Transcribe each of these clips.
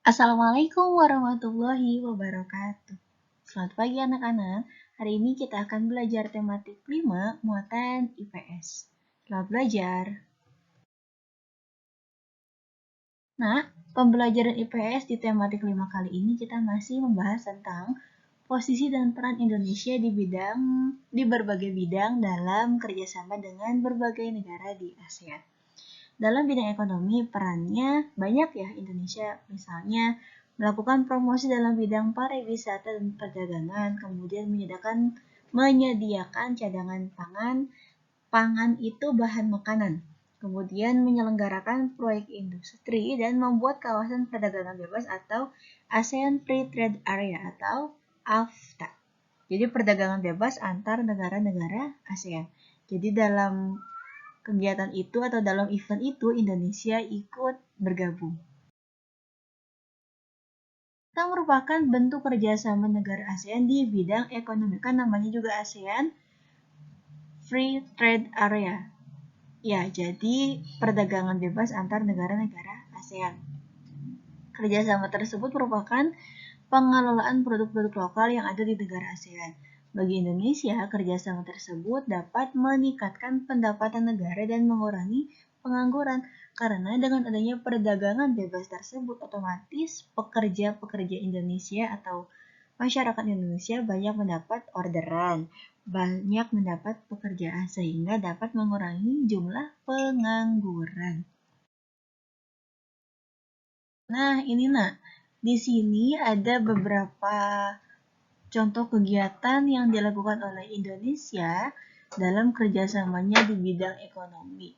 Assalamualaikum warahmatullahi wabarakatuh. Selamat pagi anak-anak. Hari ini kita akan belajar tematik 5 muatan IPS. Selamat belajar. Nah, pembelajaran IPS di tematik 5 kali ini kita masih membahas tentang posisi dan peran Indonesia di berbagai bidang dalam kerjasama dengan berbagai negara di ASEAN. Dalam bidang ekonomi, perannya banyak ya Indonesia, misalnya melakukan promosi dalam bidang pariwisata dan perdagangan, kemudian menyediakan cadangan pangan itu bahan makanan, kemudian menyelenggarakan proyek industri dan membuat kawasan perdagangan bebas atau ASEAN Free Trade Area atau AFTA. Jadi perdagangan bebas antar negara-negara ASEAN. Jadi dalam kegiatan itu atau dalam event itu Indonesia ikut bergabung. Kita merupakan bentuk kerjasama negara ASEAN di bidang ekonomi, kan namanya juga ASEAN Free Trade Area. Ya, jadi perdagangan bebas antar negara-negara ASEAN. Kerjasama tersebut merupakan pengelolaan produk-produk lokal yang ada di negara ASEAN. Bagi Indonesia, kerjasama tersebut dapat meningkatkan pendapatan negara dan mengurangi pengangguran. Karena dengan adanya perdagangan bebas tersebut, otomatis pekerja-pekerja Indonesia atau masyarakat Indonesia banyak mendapat orderan, banyak mendapat pekerjaan sehingga dapat mengurangi jumlah pengangguran. Nah, ini di sini ada beberapa contoh kegiatan yang dilakukan oleh Indonesia dalam kerjasamanya di bidang ekonomi.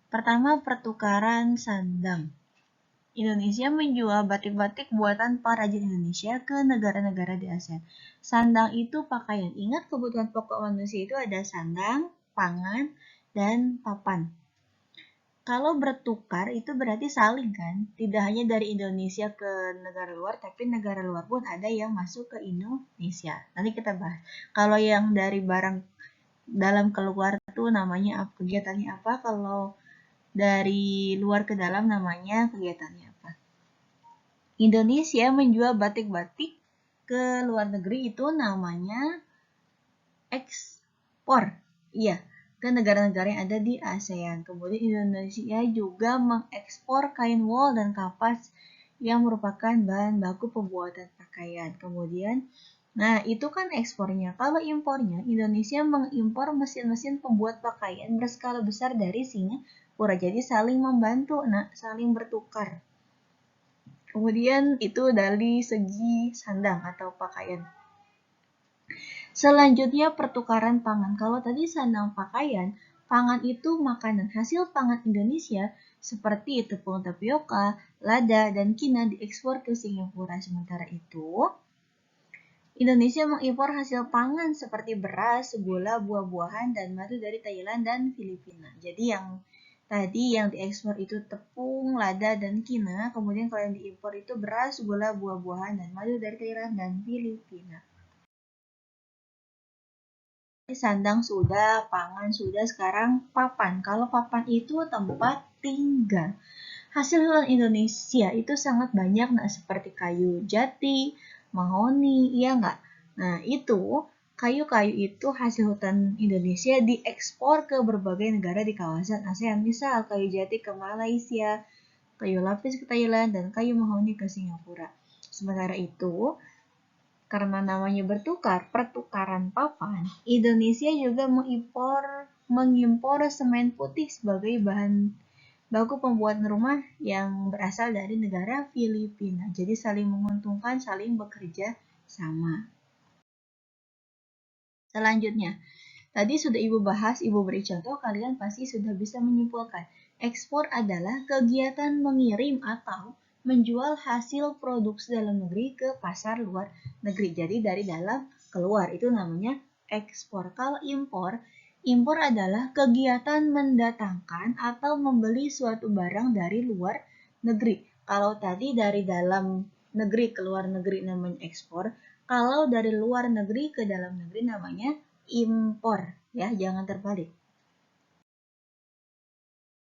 Pertama, pertukaran sandang. Indonesia menjual batik-batik buatan perajin Indonesia ke negara-negara di ASEAN. Sandang itu pakaian. Ingat kebutuhan pokok manusia itu ada sandang, pangan, dan papan. Kalau bertukar itu berarti saling kan, tidak hanya dari Indonesia ke negara luar, tapi negara luar pun ada yang masuk ke Indonesia. Nanti kita bahas. Kalau yang dari barang dalam keluar itu namanya kegiatannya apa, kalau dari luar ke dalam namanya kegiatannya apa. Indonesia menjual batik-batik ke luar negeri itu namanya ekspor. Iya, ke negara-negara yang ada di ASEAN. Kemudian Indonesia juga mengekspor kain wol dan kapas yang merupakan bahan baku pembuatan pakaian. Kemudian, nah itu kan ekspornya. Kalau impornya, Indonesia mengimpor mesin-mesin pembuat pakaian berskala besar dari Singapura. Jadi saling membantu, saling bertukar. Kemudian itu dari segi sandang atau pakaian. Selanjutnya pertukaran pangan. Kalau tadi sandang pakaian, pangan itu makanan. Hasil pangan Indonesia seperti tepung tapioka, lada, dan kina diekspor ke Singapura. Sementara itu, Indonesia mengimpor hasil pangan seperti beras, gula, buah-buahan, dan madu dari Thailand dan Filipina. Jadi yang diekspor itu tepung, lada, dan kina. Kemudian kalau yang diimpor itu beras, gula, buah-buahan, dan madu dari Thailand dan Filipina. Sandang sudah, pangan sudah, sekarang papan. Kalau papan itu tempat tinggal. Hasil hutan Indonesia itu sangat banyak, seperti kayu jati, mahoni, iya nggak? Nah, itu kayu-kayu itu hasil hutan Indonesia diekspor ke berbagai negara di kawasan ASEAN. Misal kayu jati ke Malaysia, kayu lapis ke Thailand, dan kayu mahoni ke Singapura. Sementara itu, karena namanya pertukaran papan, Indonesia juga mengimpor semen putih sebagai bahan baku pembuatan rumah yang berasal dari negara Filipina. Jadi saling menguntungkan, saling bekerja sama. Selanjutnya, tadi sudah Ibu bahas, Ibu beri contoh, kalian pasti sudah bisa menyimpulkan. Ekspor adalah kegiatan mengirim atau menjual hasil produksi dalam negeri ke pasar luar negeri. Jadi dari dalam keluar, itu namanya ekspor. Kalau impor adalah kegiatan mendatangkan atau membeli suatu barang dari luar negeri. Kalau tadi dari dalam negeri ke luar negeri namanya ekspor, kalau dari luar negeri ke dalam negeri namanya impor, ya, jangan terbalik.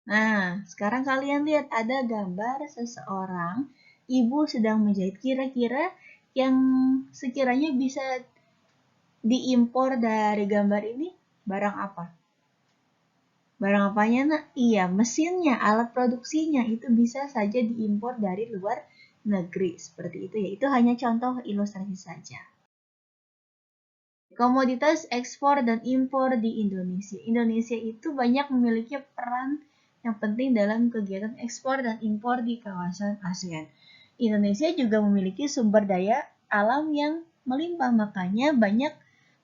Nah, sekarang kalian lihat ada gambar seseorang Ibu sedang menjahit. Kira-kira yang sekiranya bisa diimpor dari gambar ini barang apa? Barang apanya, nak? Iya, mesinnya, alat produksinya itu bisa saja diimpor dari luar negeri. Seperti itu ya. Itu hanya contoh ilustrasi saja. Komoditas ekspor dan impor di Indonesia. Indonesia itu banyak memiliki peran yang penting dalam kegiatan ekspor dan impor di kawasan ASEAN. Indonesia juga memiliki sumber daya alam yang melimpah, makanya banyak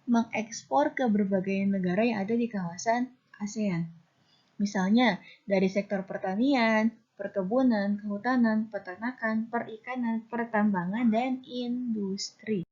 mengekspor ke berbagai negara yang ada di kawasan ASEAN. Misalnya dari sektor pertanian, perkebunan, kehutanan, peternakan, perikanan, pertambangan, dan industri.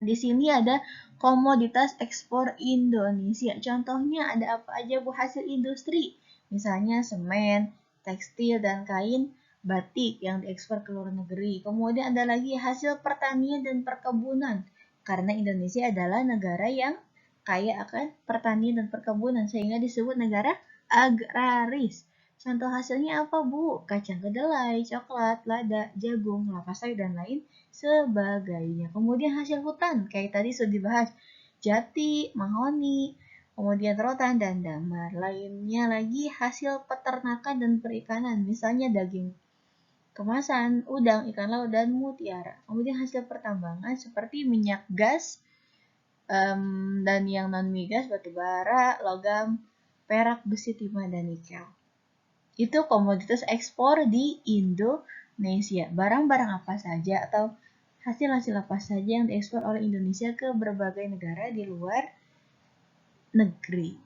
Di sini ada komoditas ekspor Indonesia. Contohnya ada apa aja, Bu, hasil industri? Misalnya semen, tekstil, dan kain batik yang diekspor ke luar negeri. Kemudian ada lagi hasil pertanian dan perkebunan. Karena Indonesia adalah negara yang kaya akan pertanian dan perkebunan, sehingga disebut negara agraris. Contoh hasilnya apa, Bu? Kacang kedelai, coklat, lada, jagung, kelapa sawit, dan lain sebagainya. Kemudian hasil hutan, kayak tadi sudah dibahas, jati, mahoni, kemudian rotan, dan damar. Lainnya lagi hasil peternakan dan perikanan, misalnya daging kemasan, udang, ikan laut, dan mutiara. Kemudian hasil pertambangan seperti minyak gas, dan yang non-migas, batu bara, logam, perak, besi, timah, dan nikel. Itu komoditas ekspor di Indonesia. Barang-barang apa saja atau hasil-hasil apa saja yang diekspor oleh Indonesia ke berbagai negara di luar negeri.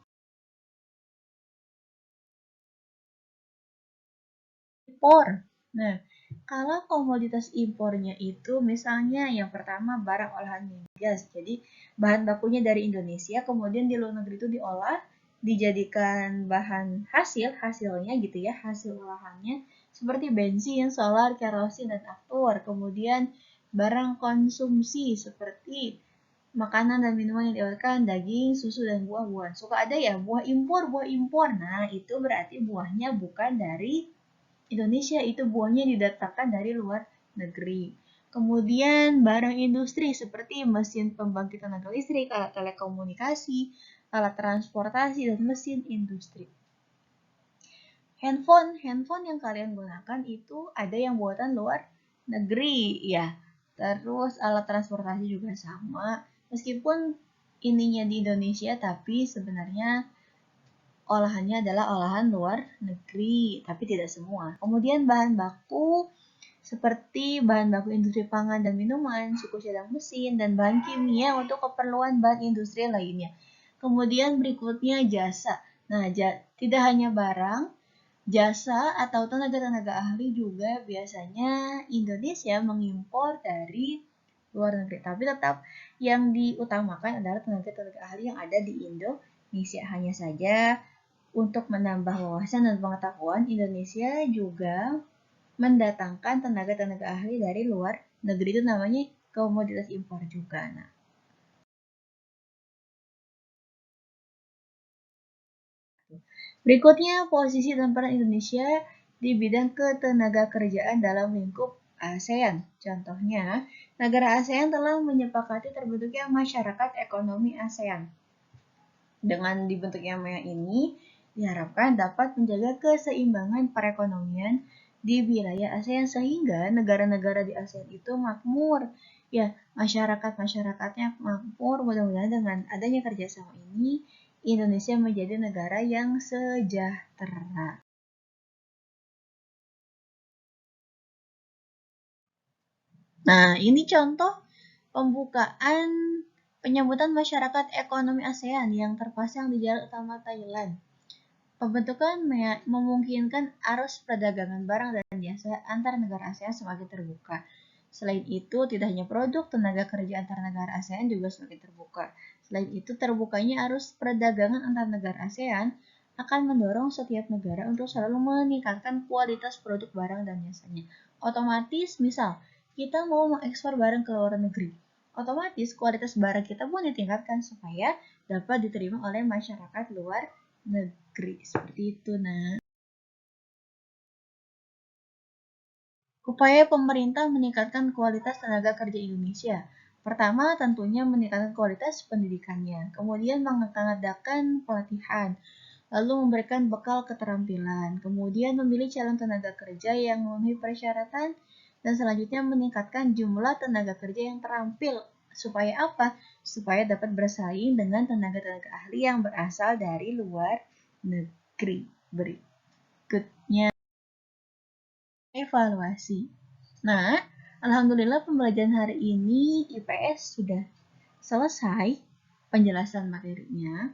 Impor. Nah, kalau komoditas impornya itu misalnya yang pertama barang olahan migas. Jadi bahan bakunya dari Indonesia, kemudian di luar negeri itu diolah, dijadikan bahan hasilnya gitu ya, hasil olahannya seperti bensin, solar, kerosin, dan aftur. Kemudian barang konsumsi seperti makanan dan minuman yang diolah, daging, susu, dan buah-buahan. Suka ada ya buah impor. Nah, itu berarti buahnya bukan dari Indonesia, itu buahnya didatangkan dari luar negeri. Kemudian barang industri seperti mesin pembangkit tenaga listrik, alat telekomunikasi, alat transportasi, dan mesin industri. Handphone yang kalian gunakan itu ada yang buatan luar negeri ya. Terus alat transportasi juga sama. Meskipun ininya di Indonesia, tapi sebenarnya olahannya adalah olahan luar negeri, tapi tidak semua. Kemudian bahan baku seperti bahan baku industri pangan dan minuman, suku cadang mesin, dan bahan kimia untuk keperluan bahan industri lainnya. Kemudian berikutnya jasa. Nah, tidak hanya barang, jasa atau tenaga-tenaga ahli juga biasanya Indonesia mengimpor dari luar negeri. Tapi tetap yang diutamakan adalah tenaga-tenaga ahli yang ada di Indonesia. Hanya saja untuk menambah wawasan dan pengetahuan, Indonesia juga mendatangkan tenaga-tenaga ahli dari luar negeri, itu namanya komoditas impor juga. Nah, berikutnya posisi dan peran Indonesia di bidang ketenaga kerjaan dalam lingkup ASEAN. Contohnya, negara ASEAN telah menyepakati terbentuknya masyarakat ekonomi ASEAN. Dengan dibentuknya MAEA ini, diharapkan dapat menjaga keseimbangan perekonomian di wilayah ASEAN sehingga negara-negara di ASEAN itu makmur. Ya, masyarakat-masyarakatnya makmur. Mudah-mudahan dengan adanya kerjasama ini, Indonesia menjadi negara yang sejahtera. Nah, ini contoh pembukaan penyambutan masyarakat ekonomi ASEAN yang terpasang di Jalan Utama Thailand. Pembentukan memungkinkan arus perdagangan barang dan jasa antar negara ASEAN semakin terbuka. Selain itu, tidak hanya produk, tenaga kerja antar negara ASEAN juga semakin terbuka. Selain itu, terbukanya arus perdagangan antar negara ASEAN akan mendorong setiap negara untuk selalu meningkatkan kualitas produk barang dan jasanya. Otomatis, misal, kita mau mengekspor barang ke luar negeri. Otomatis, kualitas barang kita pun ditingkatkan supaya dapat diterima oleh masyarakat luar negeri. Seperti itu, nah. Upaya pemerintah meningkatkan kualitas tenaga kerja Indonesia. Pertama, tentunya meningkatkan kualitas pendidikannya. Kemudian mengadakan pelatihan. Lalu memberikan bekal keterampilan. Kemudian memilih calon tenaga kerja yang memenuhi persyaratan. Dan selanjutnya meningkatkan jumlah tenaga kerja yang terampil. Supaya apa? Supaya dapat bersaing dengan tenaga-tenaga ahli yang berasal dari luar negeri. Berikutnya, evaluasi. Nah, alhamdulillah pembelajaran hari ini IPS sudah selesai penjelasan materinya.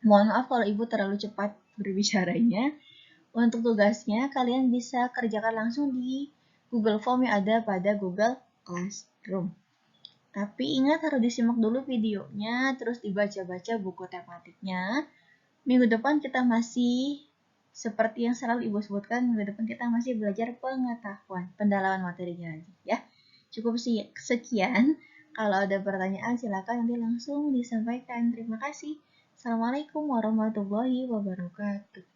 Mohon maaf kalau Ibu terlalu cepat berbicaranya. Untuk tugasnya, kalian bisa kerjakan langsung di Google Form yang ada pada Google Classroom. Tapi ingat harus disimak dulu videonya, terus dibaca-baca buku tematiknya. Minggu depan kita masih, seperti yang selalu Ibu sebutkan, minggu depan kita masih belajar pengetahuan, pendalaman materinya lagi ya. Cukup sekian. Kalau ada pertanyaan silakan nanti langsung disampaikan. Terima kasih. Assalamualaikum warahmatullahi wabarakatuh.